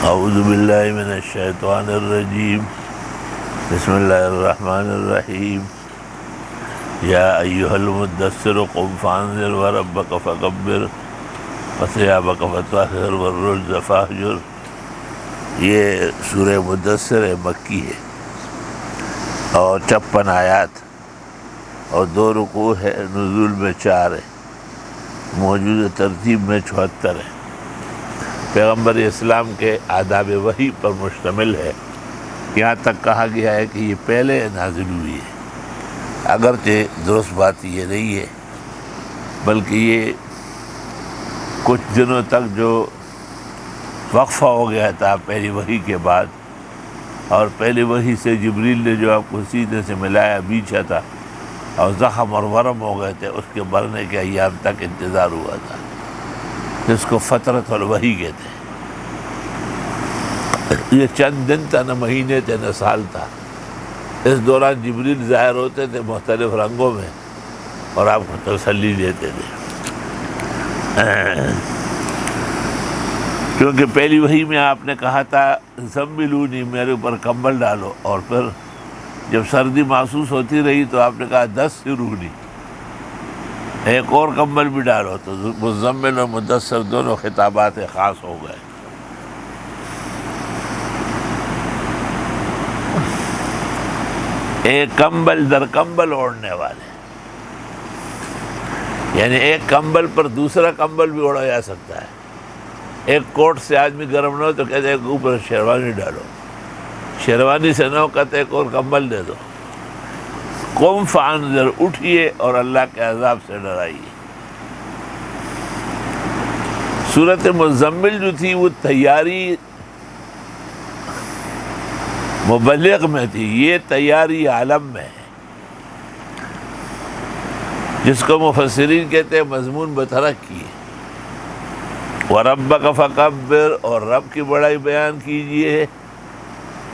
اعوذ باللہ من الشیطان الرجیم بسم اللہ الرحمن الرحیم یا ایہا المدثر قم فانذر وربک فکبر وثیابک فطہر والرجز فاہجر۔ یہ سورہ مدثر مکی ہے اور 56 آیات اور 2 رکوع ہے، نزول میں 4 ہے، موجودہ ترتیب میں 74 ہے۔ پیغمبر اسلام کے آداب وحی پر مشتمل ہے۔ یہاں تک کہا گیا ہے کہ یہ پہلے نازل ہوئی ہے، اگرچہ درست بات یہ نہیں ہے، بلکہ یہ کچھ دنوں تک جو وقفہ ہو گیا تھا پہلی وحی کے بعد، اور پہلی وحی سے جبریل نے جو آپ کو سینے سے ملایا بیچا تھا اور زخم اور ورم ہو گئے تھے، اس کے برنے کے ایام تک انتظار ہوا تھا، جس کو فترۃ الوحی کہتے ہیں۔ یہ چند دن تھا، نہ مہینے تھے نہ سال تھا۔ اس دوران جبریل ظاہر ہوتے تھے مختلف رنگوں میں اور آپ کو تسلی دیتے تھے، کیونکہ پہلی وحی میں آپ نے کہا تھا زملونی، میرے اوپر کمبل ڈالو، اور پھر جب سردی محسوس ہوتی رہی تو آپ نے کہا دثرونی، ایک اور کمبل بھی ڈالو، تو مزمل اور مدثر دونوں خطابات خاص ہو گئے۔ ایک کمبل در کمبل اوڑھنے والے، یعنی ایک کمبل پر دوسرا کمبل بھی اوڑھا جا سکتا ہے۔ ایک کوٹ سے آدمی گرم نہ ہو تو کہتے ہیں کہ اوپر شیروانی ڈالو، شیروانی سے نہ ہو کہتے ایک اور کمبل دے دو۔ قم فانذر، اٹھیے اور اللہ کے عذاب سے ڈرائیے۔ سورۃ مزمل جو تھی وہ تیاری مبلغ میں تھی، یہ تیاری عالم میں ہے، جس کو مفسرین کہتے ہیں مضمون بترک کی۔ وَرَبَّكَ فَكَبِّرْ، اور رب کی بڑائی بیان کیجئے،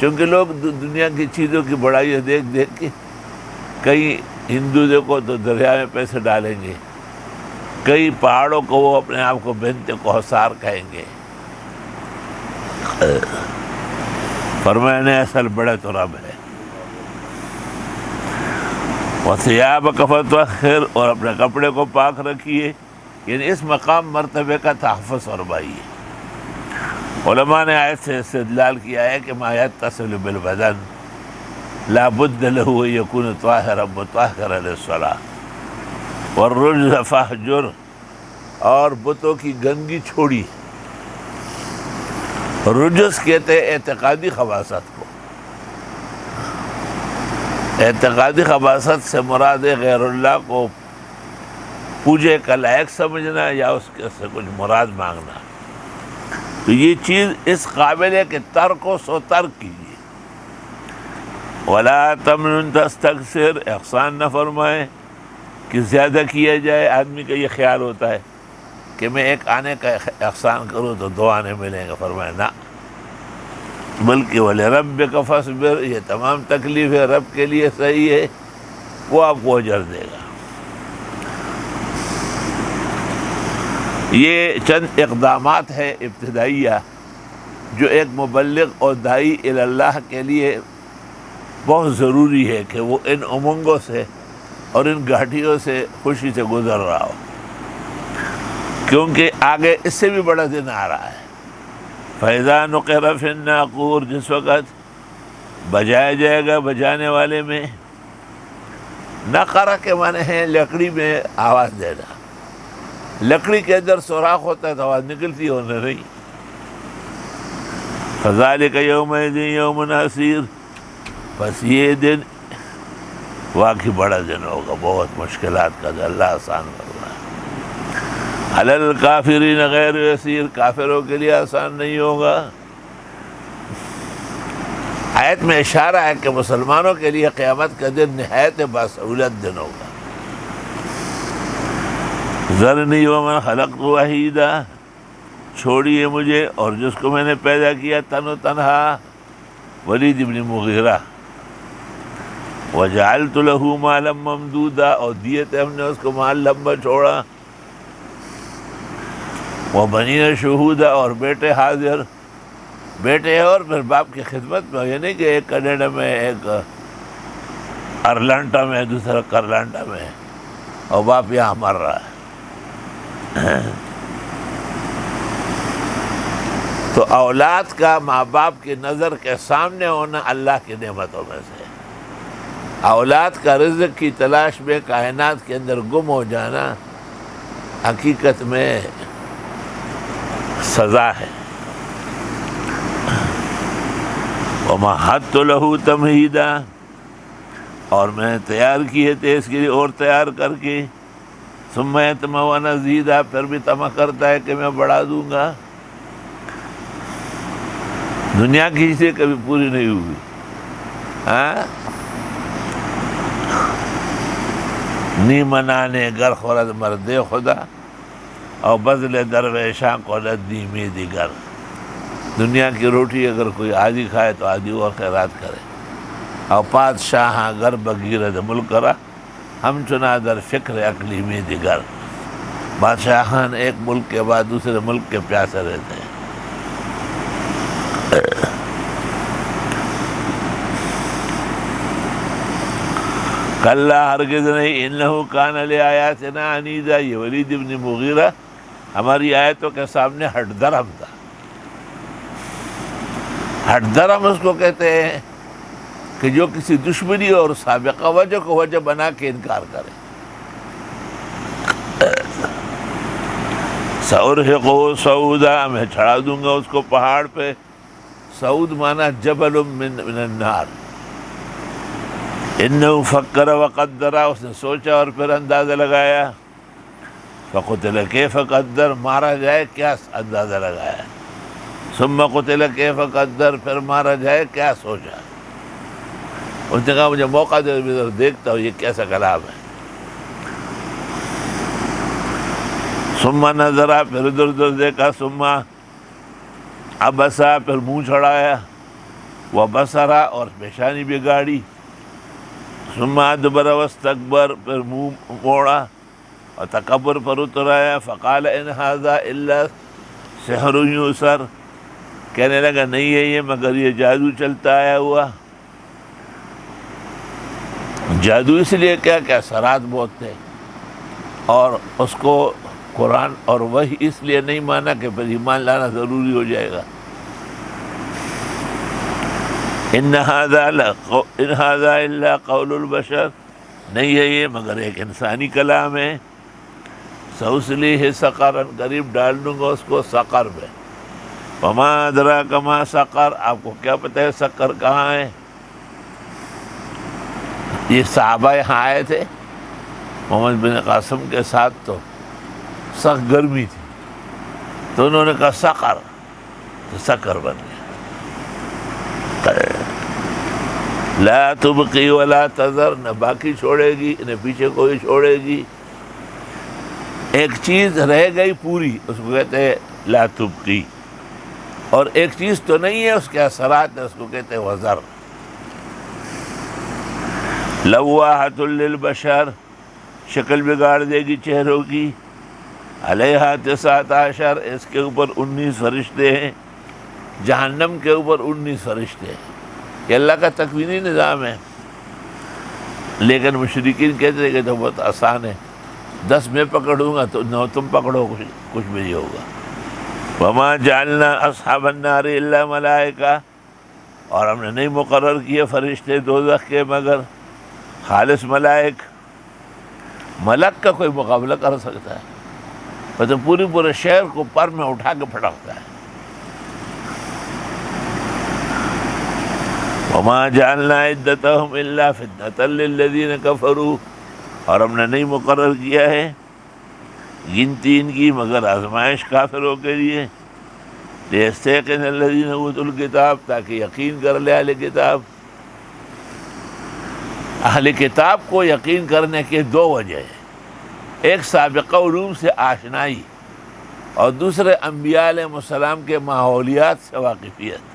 چونکہ لوگ دنیا کی چیزوں کی بڑائی دیکھ دیکھ کے، کئی ہندو دیکھو تو دریا میں پیسے ڈالیں گے، کئی پہاڑوں کو وہ اپنے آپ کو بنت کوثر کہیں گے، فرمایا نہیں، اصل بڑا تو رب ہے۔ وَثِيَابَكَ فَطَهِّرْ، اور اپنے کپڑے کو پاک رکھیے، یعنی اس مقام مرتبے کا تحفظ فرمائیے۔ علماء نے آیت سے استدلال کیا ہے کہ ما یتصل بالبدن لا بد له ان یکون طاہرا مطہرا للصلاۃ والرجز فاہجر، اور بتوں کی گندگی چھوڑی۔ رجز کہتے ہیں اعتقادی خباثت کو، اعتقادی خباثت سے مراد غیر اللہ کو پوجے کا لائق سمجھنا یا اس کے سے کچھ مراد مانگنا، تو یہ چیز اس قابل ہے کہ ترک و سو ترک کیجیے۔ وَلَا تَمْنُنْ تَسْتَكْثِرْ، احسان نہ فرمائے کہ زیادہ کیا جائے۔ آدمی کا یہ خیال ہوتا ہے کہ میں ایک آنے کا احسان کروں تو 2 آنے ملیں گے، فرمایا نہ، بلکہ وَلِرَبِّكَ فَاصْبِرْ، یہ تمام تکلیف ہے رب کے لیے صحیح ہے، وہ آپ کو اجر دے گا۔ یہ چند اقدامات ہیں ابتدائیہ جو ایک مبلغ اور داعی الی اللہ کے لیے بہت ضروری ہے کہ وہ ان امنگوں سے اور ان گھاٹیوں سے خوشی سے گزر رہا ہو، کیونکہ آگے اس سے بھی بڑا دن آ رہا ہے۔ فَإِذَا نُقِرَ فِي النَّاقُورِ، جس وقت بجایا جائے گا بجانے والے میں۔ نقرہ کے معنی ہے لکڑی میں آواز دینا، لکڑی کے اندر سوراخ ہوتا ہے تو آواز نکلتی ہے، انہیں نہیں۔ فَذَلِكَ يَوْمَئِذٍ يَوْمٌ عَسِيرٌ، بس یہ دن واقعی بڑا دن ہوگا، بہت مشکلات کا دن، اللہ آسان کر رہا ہے۔ عَلَى الْكَافِرِينَ غَيْرُ يَسِيرٌ، کافروں کے لیے آسان نہیں ہوگا۔ آیت میں اشارہ ہے کہ مسلمانوں کے لیے قیامت کا دن نہایت باسہولت دن ہوگا۔ ذرنی ومن خلقت وحیدا، چھوڑیے مجھے اور جس کو میں نے پیدا کیا تن و تنہا، ولید بن مغیرہ۔ وجعلت له مالا ممدودا، اور دیے تھے ہم نے اس کو مال لمبا چھوڑا۔ وبنین شہودا، اور بیٹے حاضر۔ بیٹے اور پھر باپ کی خدمت میں، یہ نہیں کہ ایک کینیڈا میں، ایک ارلانٹا میں، دوسرا کرلانٹا میں، اور باپ یہاں مر رہا ہے۔ تو اولاد کا ماں باپ کی نظر کے سامنے ہونا اللہ کی نعمتوں میں سے ہے۔ اولاد کا رزق کی تلاش میں کائنات کے اندر گم ہو جانا حقیقت میں سزا ہے۔ وَمَهَّدتُّ لَهُ تَمْهِيدًا، اور میں تیار کیے تھے اس کے لیے اور تیار کر کے، ثُمَّ يَطْمَعُ أَنْ أَزِيدَ، پھر بھی طمع کرتا ہے کہ میں بڑھا دوں گا۔ دنیا کی سے کبھی پوری نہیں ہوئی، نی منانے گر خورد مرد خدا، اور بدل درویشاں کو ندیمی دیگر۔ دنیا کی روٹی اگر کوئی آدھی کھائے تو آدھی اور خیرات کرے، اور پادشاہ گر بگیرد ملک کرا، ہم چنا در فکر اقلیمی دیگر۔ بادشاہان ایک ملک کے بعد دوسرے ملک کے پیاسے رہتے ہیں۔ کلا ہرگز نہیں، انہو کان لآیاتنا عنیدا، یہ ولید بن مغیرہ ہماری آیتوں کے سامنے ہٹ درم تھا۔ ہٹ درم اس کو کہتے ہیں کہ جو کسی دشمنی اور سابقہ وجہ کو وجہ بنا کے انکار کرے۔ سأرہقہ صعودا، میں چڑھا دوں گا اس کو پہاڑ پہ۔ صعود مانا جبل من النار۔ انہو فکر وقدر، اس نے سوچا اور پھر اندازہ لگایا۔ فقتل کیف قدر، مارا جائے کیا اندازہ لگایا۔ ثم قتل کیف قدر، پھر مارا جائے کیا سوچا۔ اس نے کہا مجھے موقع دے، ادھر دیکھتا ہوں یہ کیسا کلام ہے۔ ثم نظرا، پھر ادھر ادھر دیکھا۔ ثم عبسا، پھر منہ چڑھایا۔ وبصرا، اور پیشانی بگاڑی۔ ثم ادبر واستکبر، پھر منہ موڑا اور تکبر پر اتر آیا۔ فقال ان ھذا الا سحر یؤثر، کہنے لگا نہیں ہے یہ مگر یہ جادو چلتا آیا ہوا۔ جادو اس لیے کیا کہ اثرات بہت تھے، اور اس کو قرآن اور وحی اس لیے نہیں مانا کہ پھر ایمان لانا ضروری ہو جائے گا۔ ان ھذا الا قول البشر، نہیں ہے یہ مگر ایک انسانی کلام ہے۔ سأصلیہ سقر، قریب ڈال دوں گا اس کو سقر میں۔ وما ادراک ما سقر، آپ کو کیا پتہ ہے سقر کہاں ہے؟ یہ صحابہ یہاں آئے تھے محمد بن قاسم کے ساتھ، تو سخت گرمی تھی، تو انہوں نے کہا سقر، تو سقر بن گیا۔ لا تبقی ولا تذر، نہ باقی چھوڑے گی نہ پیچھے کوئی چھوڑے گی۔ ایک چیز رہ گئی پوری، اس کو کہتے ہیں لا تبقی، اور ایک چیز تو نہیں ہے اس کے اثرات ہیں، اس کو کہتے ہیں وزر۔ لواحۃ للبشر، شکل بگاڑ دے گی چہروں کی۔ علیہا 19، اس کے اوپر 19 فرشتے ہیں۔ جہنم کے اوپر 19 فرشتے ہیں۔ یہ اللہ کا تکوینی نظام ہے، لیکن مشرکین کہتے ہیں کہ تو بہت آسان ہے، 10 میں پکڑوں گا تو 9 تم پکڑو، کچھ بھی نہیں ہوگا۔ وما جعلنا اصحاب النار الا ملائکہ، اور ہم نے نہیں مقرر کیے فرشتے دوزخ کے مگر خالص ملائک۔ ملک کا کوئی مقابلہ کر سکتا ہے؟ تو پورے شہر کو پر میں اٹھا کے پھٹکتا ہے۔ وما جعلنا عدتهم الا فتنة للذین کفروا، اور ہم نے نہیں مقرر کیا ہے گنتی ان کی مگر آزمائش کافروں کے لیے۔ لیستیقن الذین اوتوا الکتاب، تاکہ یقین کر لے اہل کتاب۔ اہل کتاب کو یقین کرنے کے 2 وجہ ہیں، ایک سابقہ علوم سے آشنائی، اور دوسرے انبیاء علیہ السلام کے ماحولیات سے واقفیت۔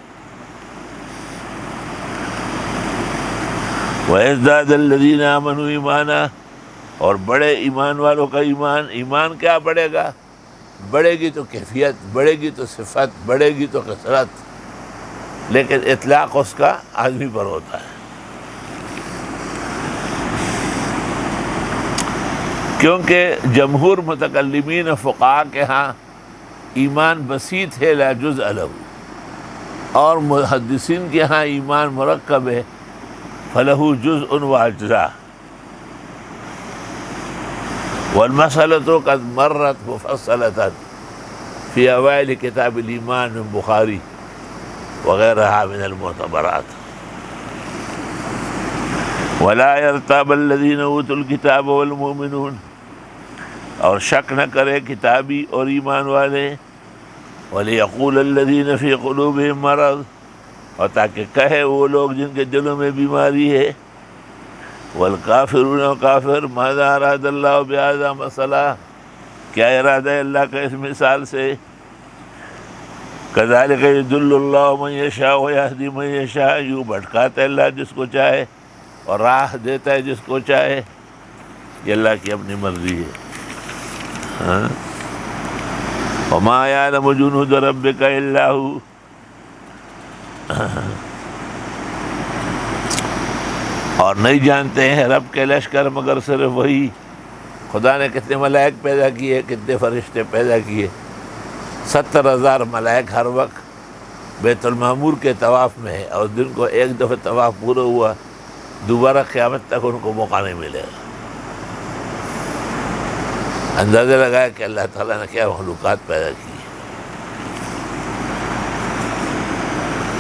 وَيَزْدَادَ الَّذِينَ آمَنُوا ایمانا، اور بڑے ایمان والوں کا ایمان۔ ایمان کیا بڑھے گا؟ بڑھے گی تو کیفیت، بڑھے گی تو صفت، بڑھے گی تو کثرت۔ لیکن اطلاق اس کا آدمی پر ہوتا ہے، کیونکہ جمہور متکلمین فقہاء کے ہاں ایمان بسیط ہے لا جزء لہ، اور محدثین کے ہاں ایمان مرکب ہے فلہ جزء و اجزاء، والمسألة قد مرت مفصلة فی اوائل کتاب الایمان من بخاری وغیرها من المعتبرات، ولا يرتاب الذين اوتوا الكتاب والمؤمنون، اور شک نہ کرے کتابی اور ایمان والے، وَلِيَقُولَ الَّذِينَ فِي قُلُوبِهِم مَرَضٌ، اور تاکہ کہے وہ لوگ جن کے دلوں میں بیماری ہے، وَالْكَافِرُونَ وَكَافِرٌ مَاذَا أَرَادَ اللَّهُ بِهَذَا مَثَلًا، کیا ارادہ ہے اللہ کا اس مثال سے، كَذَلِكَ يُضِلُّ اللَّهُ مَن يَشَاءُ وَيَهْدِي مَن يَشَاءُ، یوں بھٹکاتا ہے اللہ جس کو چاہے اور راہ دیتا ہے جس کو چاہے، یہ اللہ کی اپنی مرضی ہے۔ وَمَا يَعْلَمُ جُنُودَ رَبِّكَ إِلَّا هُوَ، اور نہیں جانتے ہیں رب کے لشکر مگر صرف وہی۔ خدا نے کتنے ملائک پیدا کیے، کتنے فرشتے پیدا کیے، 70,000 ملائک ہر وقت بیت المعمور کے طواف میں ہے، اور دن کو ایک دفعہ طواف پورا ہوا دوبارہ قیامت تک ان کو موقع نہیں ملے گا۔ اندازہ لگایا کہ اللہ تعالیٰ نے کیا مخلوقات پیدا کی۔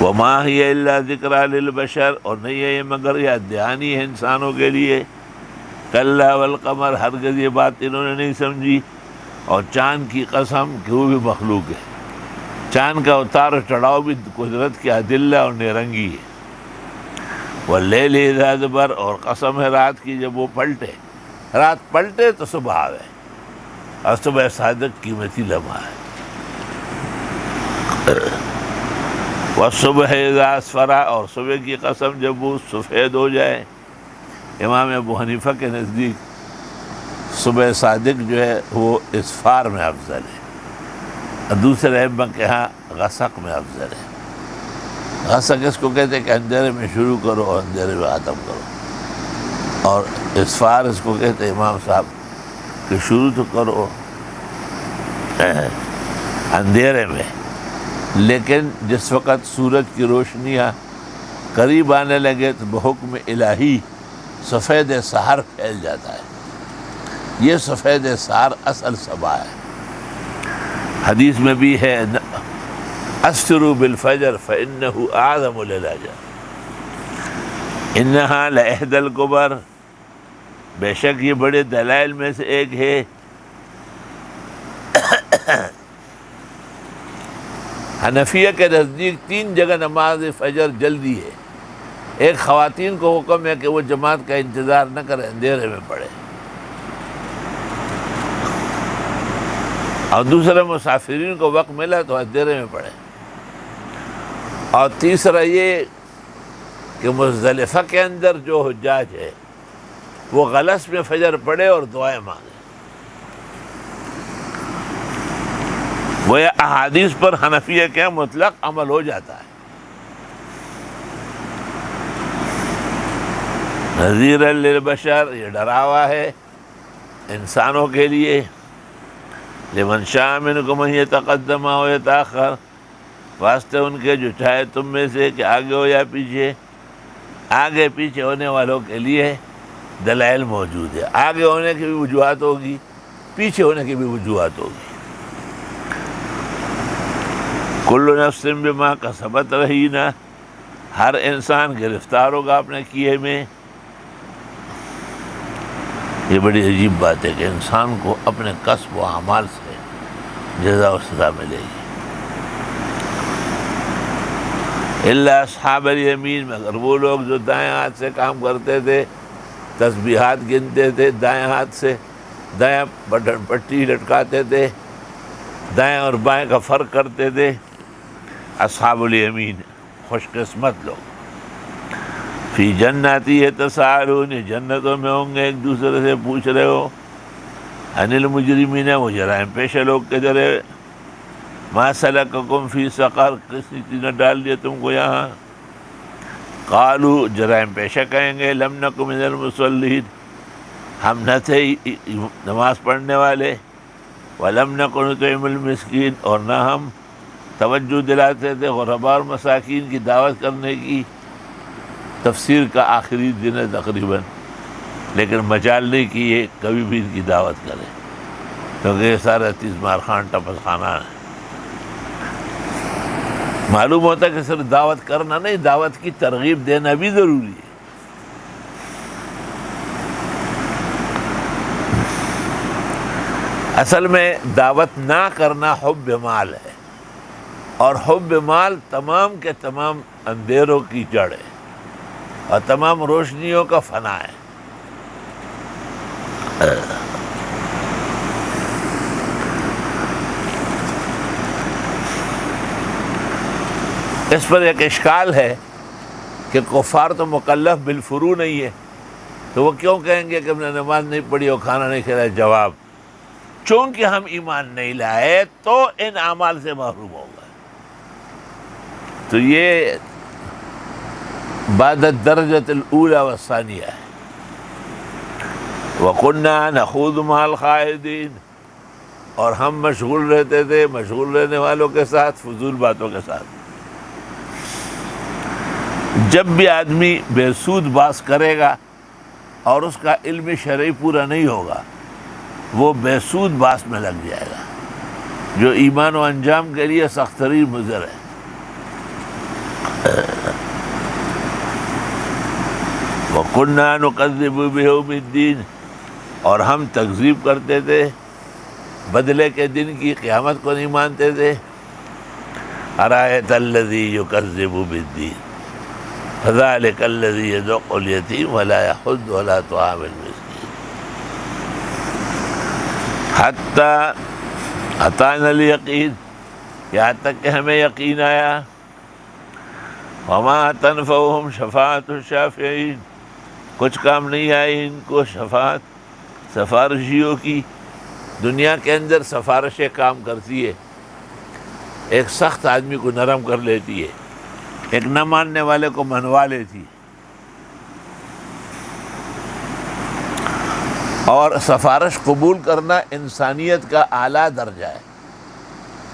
وَمَا هِيَ إِلَّا ذِكْرَىٰ لِلْبَشَرِ، اور نہیں ہے یہ مگر یاد دہانی ہے انسانوں کے لیے۔ کَلَّا وَالْقَمَرِ، ہرگز یہ بات انہوں نے نہیں سمجھی، اور چاند کی قسم کہ وہ بھی مخلوق ہے، چاند کا اتار و چڑھاؤ بھی قدرت کی ادلہ اور نیرنگی ہے۔ وَاللَّيْلِ إِذَا أَدْبَرَ، اور قسم ہے رات کی جب وہ پلٹے، رات پلٹے تو صبح آوے، اور صبح صادق قیمتی لمحہ ہے۔ وَالصُّبْحِ إِذَا أَسْفَرَ، اور صبح کی قسم جب وہ سفید ہو جائے۔ امام ابو حنیفہ کے نزدیک صبح صادق جو ہے وہ اسفار میں افضل ہے، اور دوسرے ائمہ کے ہاں غسق میں افضل ہے۔ غسق اس کو کہتے ہیں کہ اندھیرے میں شروع کرو اور اندھیرے میں ختم کرو، اور اسفار اس کو کہتے ہیں امام صاحب کہ شروع تو کرو اندھیرے میں، لیکن جس وقت سورج کی روشنیاں قریب آنے لگے تو بحکم الہی سفید سحر پھیل جاتا ہے۔ یہ سفید سحر اصل صبح ہے۔ حدیث میں بھی ہے اسروا بالفجر فإنه أعظم للأجر، إنها لإحدى الكبر، بے شک یہ بڑے دلائل میں سے ایک ہے۔ حنفیہ کے نزدیک 3 جگہ نماز فجر جلدی ہے۔ ایک خواتین کو حکم ہے کہ وہ جماعت کا انتظار نہ کرے، اندھیرے میں پڑھے، اور دوسرا مسافرین کو وقت ملا تو اندھیرے میں پڑھے، اور تیسرا یہ کہ مزدلفہ کے اندر جو حجاج ہے وہ غلس میں فجر پڑھے اور دعائیں مانگے۔ وہ احادیث پر حنفیہ کے مطلق عمل ہو جاتا ہے۔ نذیرا للبشر، یہ ڈراوا ہے انسانوں کے لیے، لمن شاء منکم ان یتقدم و یتاخر، واسطے ان کے جو چاہے تم میں سے کہ آگے ہو یا پیچھے۔ آگے پیچھے ہونے والوں کے لیے دلائل موجود ہے، آگے ہونے کی بھی وجوہات ہوگی، پیچھے ہونے کی بھی وجوہات ہوگی۔ کل نفس بما کسبت رہینہ، ہر انسان گرفتار ہوگا اپنے کیے میں۔ یہ بڑی عجیب بات ہے کہ انسان کو اپنے کسب و اعمال سے جزا و سزا ملے گی۔ الا اصحاب الیمین، مگر وہ لوگ جو دائیں ہاتھ سے کام کرتے تھے، تسبیحات گنتے تھے دائیں ہاتھ سے، دائیں بٹن پٹی لٹکاتے تھے، دائیں اور بائیں کا فرق کرتے تھے، اصحاب الیمین خوش قسمت لوگ۔ فی جناتی یتساءلون، جنتوں میں ہوں گے ایک دوسرے سے پوچھ رہے ہو، عن المجرمین، وہ جرائم پیشہ لوگ کے ذرے، ما سلککم فی سقر، کسی چیز نے ڈال دیا تم کو یہاں؟ قالوا جرائم پیشہ کہیں گے لم نک من المصلین، ہم نہ تھے نماز پڑھنے والے، ولم نک نطعم المسکین، اور نہ ہم توجہ دلاتے تھے غرباء اور مساکین کی دعوت کرنے کی۔ تفسیر کا آخری دن ہے تقریباً، لیکن مجال نہیں کہ یہ کبھی بھی ان کی دعوت کرے، کیونکہ یہ سارا تیزمار خان ٹپس خانہ ہے۔ معلوم ہوتا ہے کہ صرف دعوت کرنا نہیں، دعوت کی ترغیب دینا بھی ضروری ہے۔ اصل میں دعوت نہ کرنا حب مال ہے، اور حب مال تمام کے تمام اندھیروں کی جڑ ہے اور تمام روشنیوں کا فنا ہے۔ اس پر ایک اشکال ہے کہ کفار تو مکلف بالفروع نہیں ہے، تو وہ کیوں کہیں گے کہ ہم نے نماز نہیں پڑھی اور کھانا نہیں کھلایا؟ جواب، چونکہ ہم ایمان نہیں لائے تو ان اعمال سے محروم ہو گئے۔ تو یہ بعد الدرجۃ الاولی والثانیہ ہے۔ وَكُنَّا نَخُوضُ مَعَ الْخَائِضِينَ، اور ہم مشغول رہتے تھے مشغول رہنے والوں کے ساتھ، فضول باتوں کے ساتھ۔ جب بھی آدمی بے سود بحث کرے گا اور اس کا علم شرعی پورا نہیں ہوگا، وہ بے سود بحث میں لگ جائے گا، جو ایمان و انجام کے لیے سخت ترین مضر ہے۔ وَكُنَّا نُكَذِّبُ بِيَوْمِ الدِّينِ، اور ہم تکذیب کرتے تھے بدلے کے دن کی، قیامت کو نہیں مانتے تھے۔ أَرَأَيْتَ الَّذِي يُكَذِّبُ بِالدِّينِ فَذَلِكَ الَّذِي يَدُعُّ الْيَتِيمَ وَلَا يَحُضُّ عَلَىٰ طَعَامِ الْمِسْكِينِ حَتَّىٰ أَتَانَا الْيَقِينُ، یہاں تک کہ ہمیں یقین آیا۔ وَمَا تَنفَعُهُمْ شَفَاعَةُ الشَّافِعِينَ، کچھ کام نہیں آئی ان کو شفاعت سفارشیوں کی۔ دنیا کے اندر سفارشیں کام کرتی ہے، ایک سخت آدمی کو نرم کر لیتی ہے، ایک نہ ماننے والے کو منوا لیتی ہے۔ اور سفارش قبول کرنا انسانیت کا اعلیٰ درجہ ہے،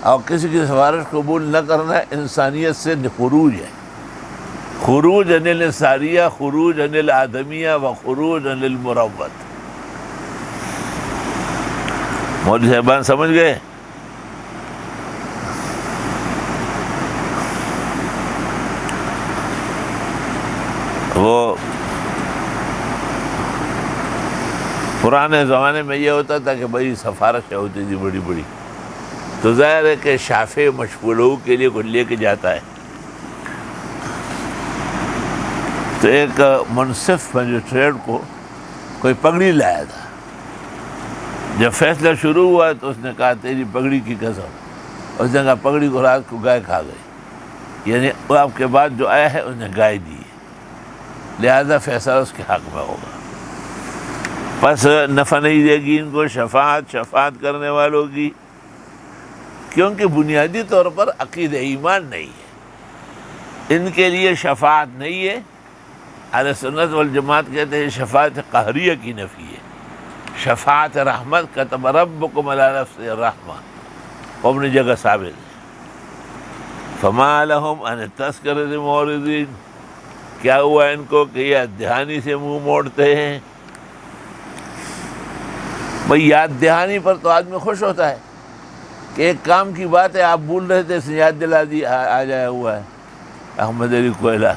اور کسی کی سفارش قبول نہ کرنا انسانیت سے خروج ہے۔ خروج عن الانسانیہ، خروج عن الآدمیہ، و خروج عن المروت۔ مولوی صاحبان سمجھ گئے؟ وہ پرانے زمانے میں یہ ہوتا تھا کہ بھائی سفارشیں ہوتی تھی بڑی بڑی، تو ظاہر ہے کہ شافع مشغولوں کے لیے کوئی لے کے جاتا ہے، تو ایک منصف مجسٹریٹ کو کوئی پگڑی لایا تھا۔ جب فیصلہ شروع ہوا تو اس نے کہا تیری پگڑی کی قسم، اس نے کہا پگڑی کو رات کو گائے کھا گئی، یعنی وہ آپ کے بعد جو آیا ہے اس نے گائے دی ہے، لہذا فیصلہ اس کے حق میں ہوگا۔ پس نفع نہیں دے گی ان کو شفاعت کرنے والوں کی، کیونکہ بنیادی طور پر عقید ایمان نہیں ہے، ان کے لیے شفاعت نہیں ہے۔ اہل سنت والجماعت کہتے ہیں شفاعت قہریہ کی نفی ہے، شفاعت رحمت کتب ربکم علی نفسہ الرحمہ وہ اپنی جگہ ثابت ہے۔ فما لہم عن التذکرۃ معرضین، کیا ہوا ان کو کہ یاد دہانی سے منہ موڑتے ہیں؟ بھئی یاد دہانی پر تو آدمی خوش ہوتا ہے کہ ایک کام کی بات ہے آپ بھول رہے تھے، اس نے یاد دلا دی، آ جایا ہوا ہے احمد علی کوئلہ۔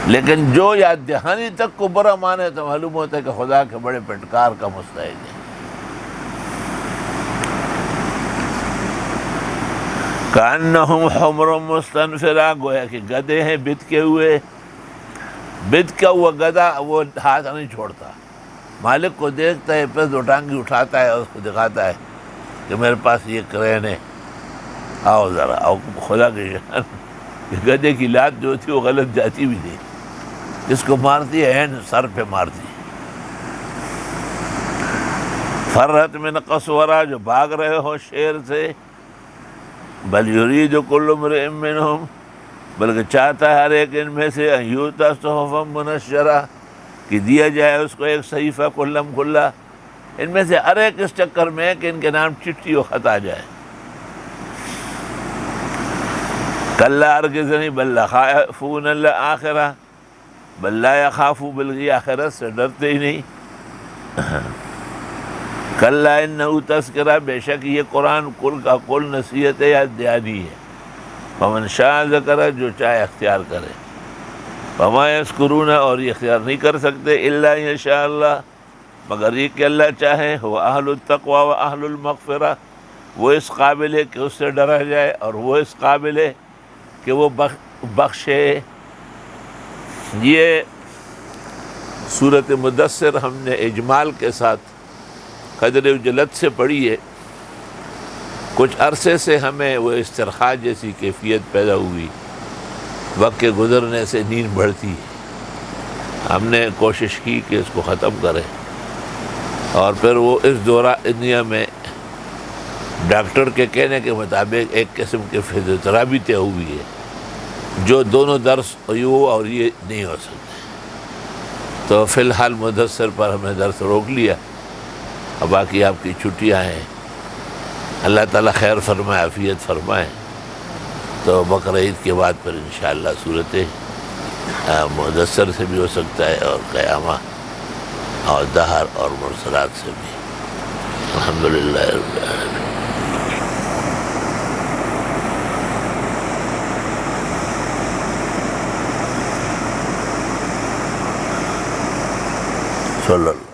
لیکن جو یاد دہانی تک کو برا مانے تو معلوم ہوتا ہے کہ خدا کے بڑے پٹکار کا مستحق ہے۔ کأنہم حمر مستنفرہ، گویا کہ گدھے ہیں بت کے ہوئے۔ بت کا ہوا گدھا وہ ہاتھ نہیں چھوڑتا، مالک کو دیکھتا ہے پھر دو ٹانگی اٹھاتا ہے اور اس کو دکھاتا ہے کہ میرے پاس یہ کرین ہے، آؤ ذرا آؤ۔ خدا کے شان گدھے کی لات جو ہوتی ہے وہ غلط جاتی بھی نہیں، جس کو مارتی ہے عین سر پہ مارتی ہے۔ فرت من قسورہ، جو بھاگ رہے ہو شیر سے، بل یرید کل امرئ منہم، بلکہ چاہتا ہے ہر ایک ان میں سے، ان یؤتی صحفا منشرہ، کہ دیا جائے اس کو ایک صحیفہ کلم کھلا، ان میں سے ہر ایک اس چکر میں ہے کہ ان کے نام چٹھی و خط آ جائے۔ کلا ہرگز نہیں، بل یخافون الآخرہ، بل لا یخافوا، بلکہ آخرت سے ڈرتے ہی نہیں۔ کلا انہ تذکرہ، بے شک یہ قرآن کل کا کل نصیحت ہے، یاد دہانی ہے۔ فمن شاء ذکرہ، جو چاہے اختیار کرے۔ وما یذکرون، اور یہ اختیار نہیں کر سکتے، الا ان شاء اللہ، مگر یہ کہ اللہ چاہے۔ ہو اہل التقوی و اہل المغفرہ، وہ اس قابل ہے کہ اس سے ڈرا جائے، اور وہ اس قابل ہے کہ وہ بخشے۔ یہ سورۃ مدثر ہم نے اجمال کے ساتھ قدر اجلت سے پڑھی ہے۔ کچھ عرصے سے ہمیں وہ استرخاء جیسی کیفیت پیدا ہوئی، وقت کے گزرنے سے نیند بڑھتی ہے۔ ہم نے کوشش کی کہ اس کو ختم کریں، اور پھر وہ اس دنیا میں ڈاکٹر کے کہنے کے مطابق ایک قسم کی فزیوتھراپی طے ہوئی ہے، جو دونوں درس یہ اور یہ نہیں ہو سکتے۔ تو فی الحال مدثر پر ہم نے درس روک لیا، اور باقی آپ کی چھٹیاں ہیں۔ اللہ تعالیٰ خیر فرمائے، عافیت فرمائے۔ تو بقرعید کے بعد پھر انشاءاللہ صورت مدثر سے بھی ہو سکتا ہے، اور قیامہ اور دہر اور مرسلات سے بھی۔ الحمدللہ رب العالمین۔ صلی اللہ